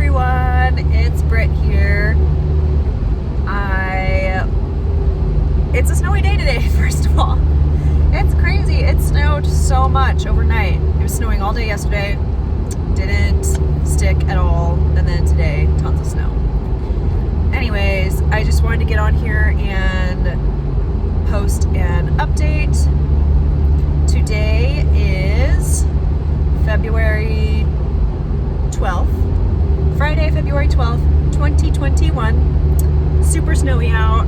everyone, it's Britt here. It's a snowy day today, first of all. It's crazy. It snowed so much overnight. It was snowing all day yesterday. Didn't stick at all. And then today, tons of snow. Anyways, I just wanted to get on here and post an update. Today is February 12th. Friday, February 12th, 2021. Super snowy out.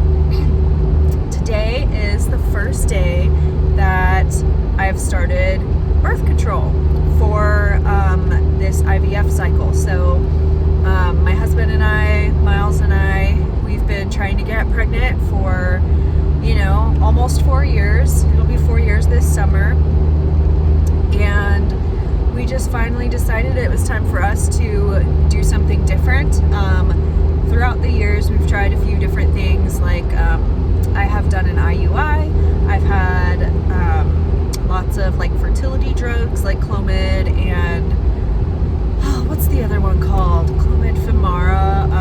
Today is the first day that I've started birth control for this IVF cycle. So my husband and I, Miles and I, we've been trying to get pregnant for, almost 4 years. It'll be 4 years this summer. And we just finally decided it was time for us to do something different. Throughout the years, we've tried a few different things, like I have done an IUI. I've had lots of fertility drugs like Clomid and what's the other one called? Clomid, Femara.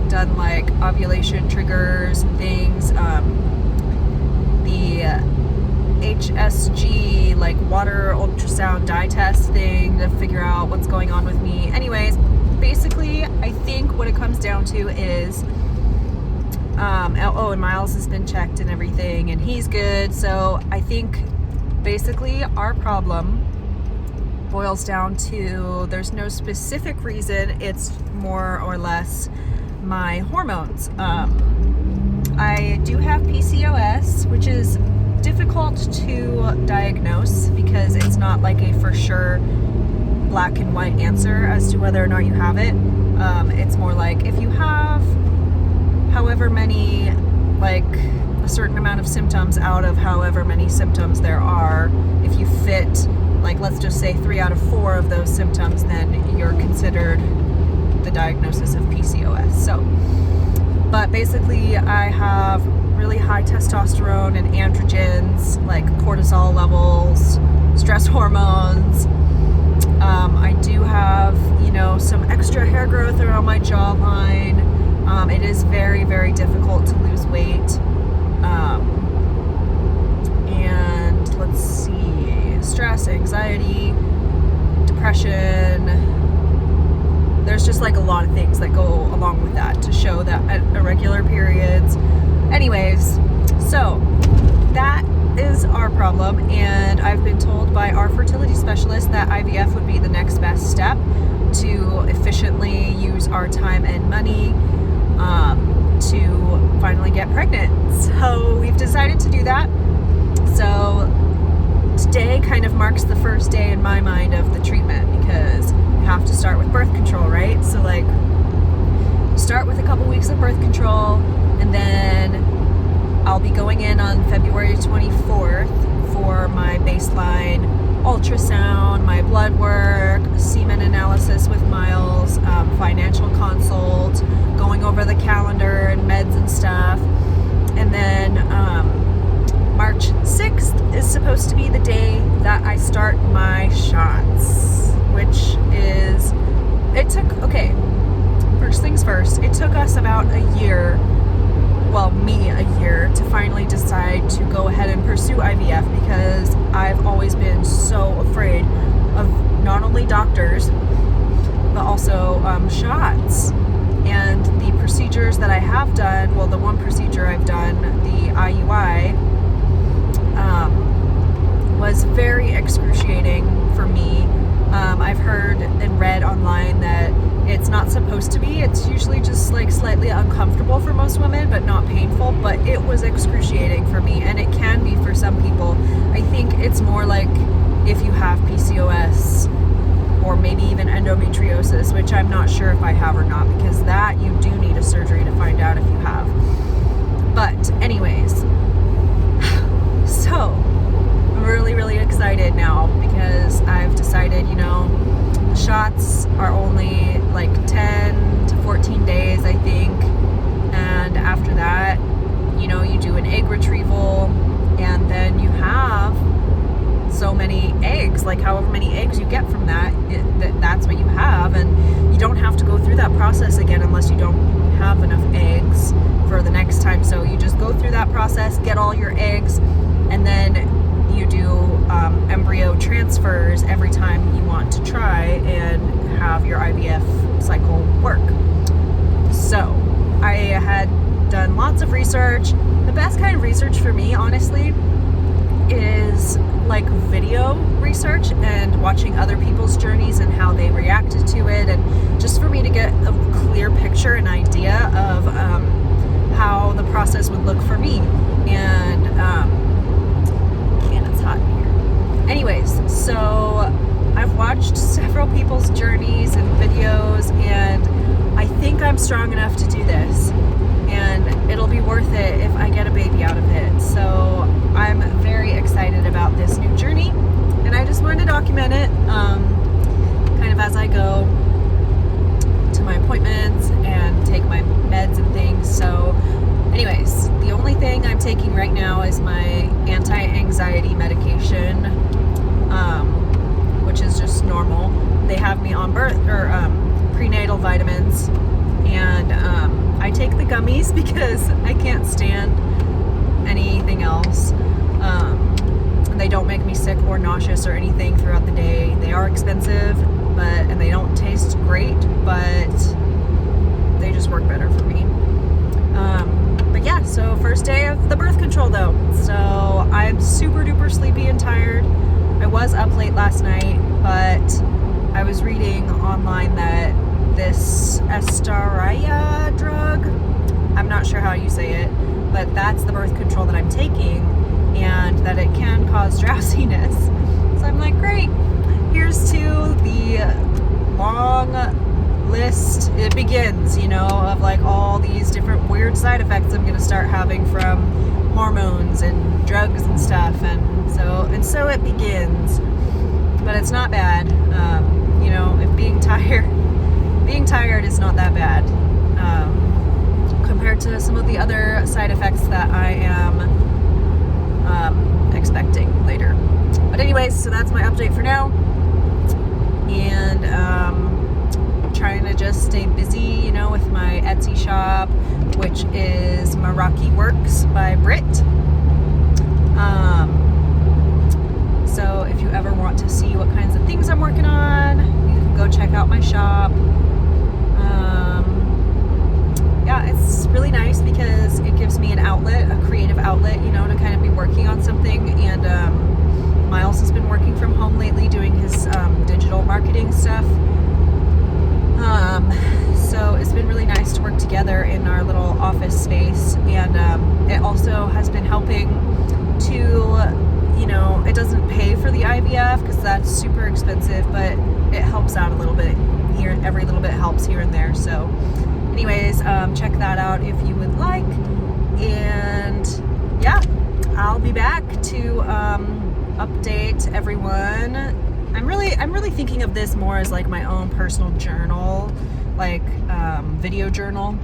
Done ovulation triggers and things. The HSG, water ultrasound dye test thing to figure out what's going on with me. Anyways, basically, I think what it comes down to is and Miles has been checked and everything, and he's good. So I think basically our problem boils down to there's no specific reason. It's more or less my hormones. I do have PCOS, which is difficult to diagnose because it's not a for sure black and white answer as to whether or not you have it. It's more if you have however many, a certain amount of symptoms out of however many symptoms there are, if you fit, let's just say 3 out of 4 of those symptoms, then you're considered the diagnosis of PCOS. So, but basically I have really high testosterone and androgens, cortisol levels, stress hormones. I do have, some extra hair growth around my jawline. It is very, very difficult to lose weight. And let's see, stress, anxiety, depression. There's just a lot of things that go along with that to show that at irregular periods. Anyways, so that is our problem, and I've been told by our fertility specialist that IVF would be the next best step to efficiently use our time and money to finally get pregnant. So we've decided to do that. So today kind of marks the first day in my mind of the treatment, because you have to start with birth control, right? So start with a couple weeks of birth control, and then I'll be going in on February 24th for my baseline ultrasound, my blood work, semen analysis with Miles, financial consult, going over the calendar and meds and stuff. And then March 6th is supposed to be the day that I start my shots, which is, first things first, it took us about a year to finally decide to go ahead and pursue IVF, because I've always been so afraid of not only doctors but also shots. And the procedures that I have done, the one procedure I've done, the IUI, was very excruciating for me. I've heard and read online that it's not supposed to be. It's usually just slightly uncomfortable for most women, but not painful. But it was excruciating for me, and it can be for some people. I think it's more if you have PCOS or maybe even endometriosis, which I'm not sure if I have or not, because that you do need a surgery to find out if you have. But anyways, so I'm really, really excited now, because I've decided, the shots are only 10 to 14 days, I think. And after that, you do an egg retrieval, and then you have so many eggs, however many eggs you get from that, that's what you have. And you don't have to go through that process again unless you don't have enough eggs for the next time. So you just go through that process, get all your eggs, and then you do embryo transfers every time you want to try and have your IVF cycle work. So I had done lots of research. The best kind of research for me, honestly, is like video research and watching other people's journeys and how they reacted to it, and just for me to get a clear picture and idea of how the process would look for me. And it's hot in here. Anyways, so I've watched several people's journeys and videos, and I think I'm strong enough to do this, and it'll be worth it if I get a baby out of it. So I'm very excited about this new journey, and I just wanted to document it kind of as I go to my appointments and take my meds and things. So anyways, the only thing I'm taking right now is my anti-anxiety medication, which is just normal. They have me on prenatal vitamins, and I take the gummies because I can't stand anything else. And they don't make me sick or nauseous or anything throughout the day. They are expensive, and they don't taste great, but they just work better for me. But yeah, so first day of the birth control though. So I'm super duper sleepy and tired. I was up late last night, but I was reading online that this Estaraya drug, I'm not sure how you say it, but that's the birth control that I'm taking, and that it can cause drowsiness. So I'm like, great, here's to the long list. It begins, of like all these different weird side effects I'm gonna start having from hormones and drugs and stuff, and so it begins. But it's not bad. If being tired is not that bad compared to some of the other side effects that I am expecting later. But anyways, so that's my update for now, and trying to just stay busy, with my Etsy shop, which is Meraki Works by Britt. So if you ever want to see what kinds of things I'm working on, you can go check out my shop. Yeah, it's really nice because it gives me an outlet, a creative outlet, to kind of be working on something. And Miles has been working from home lately doing his digital marketing stuff. So it's been really nice to work together in our little office space. And it also has been helping to, it doesn't pay for the IVF because that's super expensive, but it helps out a little bit here. Every little bit helps here and there. So anyways, check that out if you would like. And yeah, I'll be back to update everyone. I'm really thinking of this more as like my own personal journal, like video journal.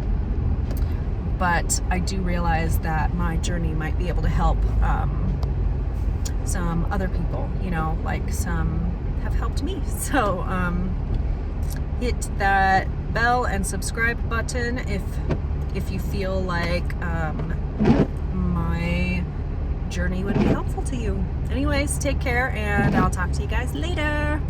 But I do realize that my journey might be able to help some other people, like some have helped me. So hit that bell and subscribe button if you feel like my journey would be helpful to you. Anyways, take care, and I'll talk to you guys later.